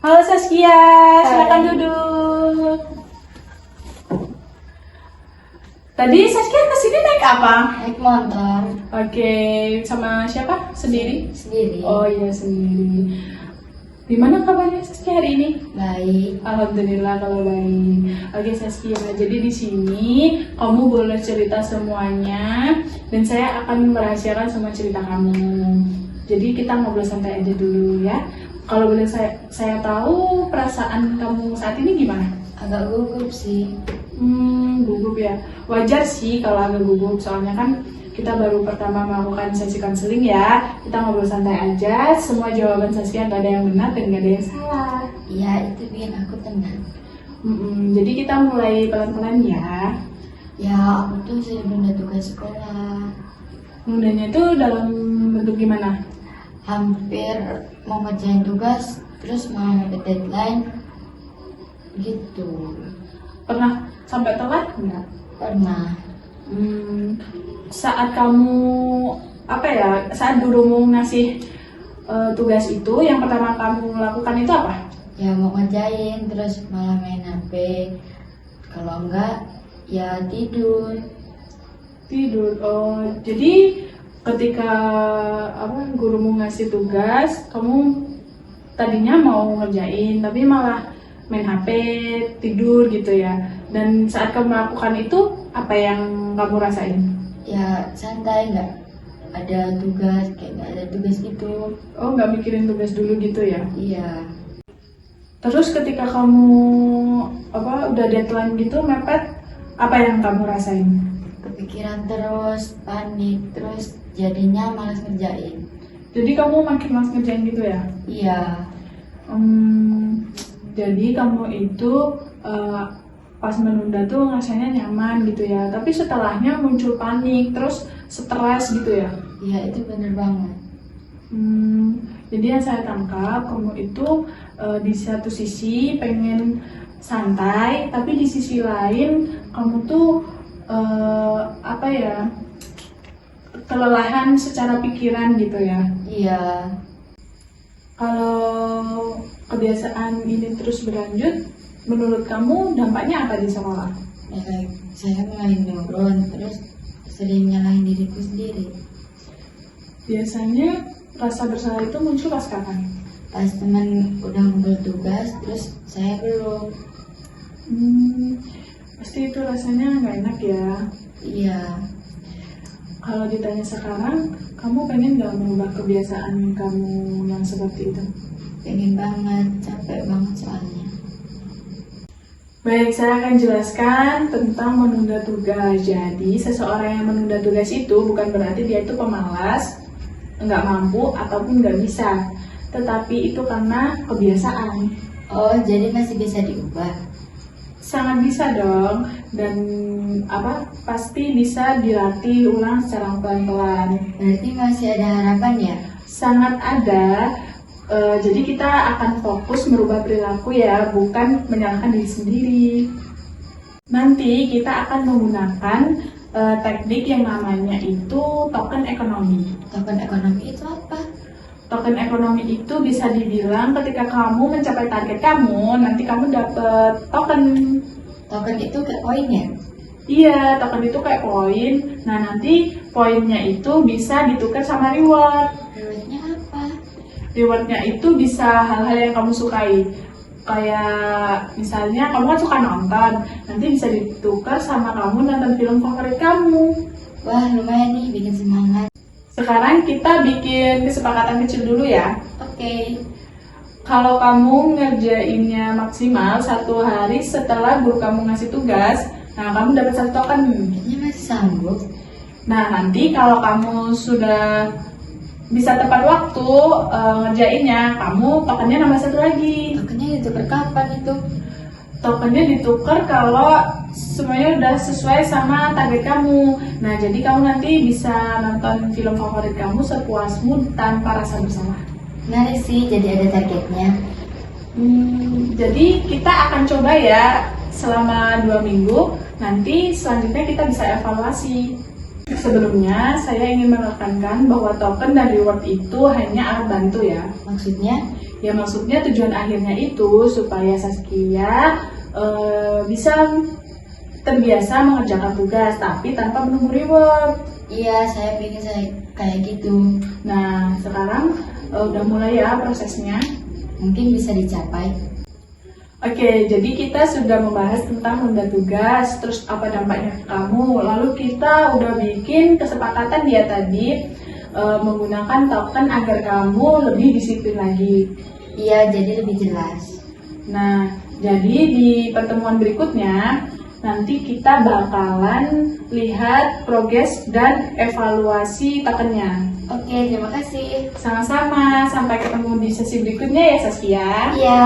Halo Saskia, silakan Hai. duduk. Tadi Saskia kesini naik apa? Naik motor Oke, sama siapa? Sendiri? sendiri. Oh iya sendiri. Gimana kabarnya Saskia hari ini? Baik. Alhamdulillah kalau baik. Oke Saskia, jadi di sini kamu boleh cerita semuanya dan saya akan merahasiakan semua cerita kamu. Jadi kita ngobrol santai aja dulu ya. Kalau boleh saya tahu perasaan kamu saat ini gimana? Agak gugup sih. Gugup ya. Wajar sih kalau agak gugup, soalnya kan kita baru pertama melakukan sesi konseling ya. Kita ngobrol santai aja, semua jawaban Saskia nggak ada yang benar dan nggak ada yang salah. Iya, itu bikin aku tenang. Jadi kita mulai pelan-pelan ya. Ya, aku tuh sudah menunda tugas sekolah. Nundanya itu dalam bentuk gimana? Hampir mau ngerjain tugas, terus mau mepet deadline. Gitu. Pernah sampai telat nggak? Pernah. Saat kamu saat gurumu ngasih tugas itu, yang pertama kamu lakukan itu apa? Ya mau ngerjain, terus malah main HP. Kalau enggak, ya tidur. Tidur. Oh, jadi ketika gurumu ngasih tugas, kamu tadinya mau ngerjain tapi malah main HP, tidur gitu ya. Dan saat kamu melakukan itu, apa yang kamu rasain? Ya santai, nggak ada tugas, kayak nggak ada tugas gitu. Oh, nggak mikirin tugas dulu gitu ya? Iya. Terus ketika kamu udah deadline gitu mepet, apa yang kamu rasain? Kepikiran terus, panik, terus jadinya malas ngerjain. Jadi kamu makin malas ngerjain gitu ya? Iya. Jadi kamu itu pas menunda tuh rasanya nyaman gitu ya, tapi setelahnya muncul panik, terus stres gitu ya? Iya, itu bener banget. Jadi yang saya tangkap, kamu itu di satu sisi pengen santai, tapi di sisi lain kamu tuh kelelahan secara pikiran gitu ya. Iya. Kalau kebiasaan ini terus berlanjut, menurut kamu dampaknya apa di sekolah? Ya, kayak saya mulai nurun, terus sering nyalahin diriku sendiri. Biasanya rasa bersalah itu muncul pas kapan? Pas teman udah ngumpul tugas, terus saya belum. Pasti itu rasanya nggak enak ya. Iya. Kalau ditanya sekarang, kamu pengen nggak mengubah kebiasaan kamu yang seperti itu? Pengen banget, capek banget soalnya. Baik, saya akan jelaskan tentang menunda tugas. Jadi, seseorang yang menunda tugas itu bukan berarti dia itu pemalas, nggak mampu, ataupun nggak bisa. Tetapi itu karena kebiasaan. Oh, jadi masih bisa diubah? Sangat bisa dong, dan pasti bisa dilatih ulang secara pelan-pelan. Berarti masih ada harapan ya? Sangat ada. Jadi kita akan fokus merubah perilaku ya, bukan menyalahkan diri sendiri. Nanti kita akan menggunakan teknik yang namanya itu token ekonomi. Token ekonomi itu apa? Token ekonomi itu bisa dibilang ketika kamu mencapai target kamu, nanti kamu dapat token. Token itu kayak poin ya? Iya, token itu kayak poin. Nah, nanti poinnya itu bisa ditukar sama reward. Rewardnya apa? Rewardnya itu bisa hal-hal yang kamu sukai. Kayak misalnya kamu kan suka nonton, nanti bisa ditukar sama kamu nonton film favorit kamu. Wah, lumayan nih, bikin semangat. Sekarang kita bikin kesepakatan kecil dulu ya. Oke. Kalau kamu ngerjainnya maksimal 1 hari setelah guru kamu ngasih tugas, nah kamu dapat 1 token. Kayaknya masih sanggup. Nah, nanti kalau kamu sudah bisa tepat waktu ngerjainnya, kamu tokennya nambah 1 lagi. Tokennya ditukar kapan itu? Tokennya ditukar kalau semuanya udah sesuai sama target kamu. Nah, jadi kamu nanti bisa nonton film favorit kamu sepuasmu tanpa rasa bersalah. Menarik sih, jadi ada targetnya. Jadi kita akan coba ya selama 2 minggu. Nanti selanjutnya kita bisa evaluasi. Sebelumnya, saya ingin menekankan bahwa token dan reward itu hanya alat bantu ya. Maksudnya? Ya maksudnya tujuan akhirnya itu supaya Saskia bisa terbiasa mengerjakan tugas tapi tanpa menunggu reward. Iya, saya pengen saya kayak gitu. Nah, sekarang udah mulai ya prosesnya. Mungkin bisa dicapai. Oke, jadi kita sudah membahas tentang menunda tugas, terus apa dampaknya ke kamu. Lalu kita udah bikin kesepakatan dia tadi menggunakan token agar kamu lebih disiplin lagi. Iya, jadi lebih jelas. Nah, jadi di pertemuan berikutnya nanti kita bakalan lihat progres dan evaluasi tokennya. Oke, terima kasih. Sama-sama, sampai ketemu di sesi berikutnya ya Saskia. Iya.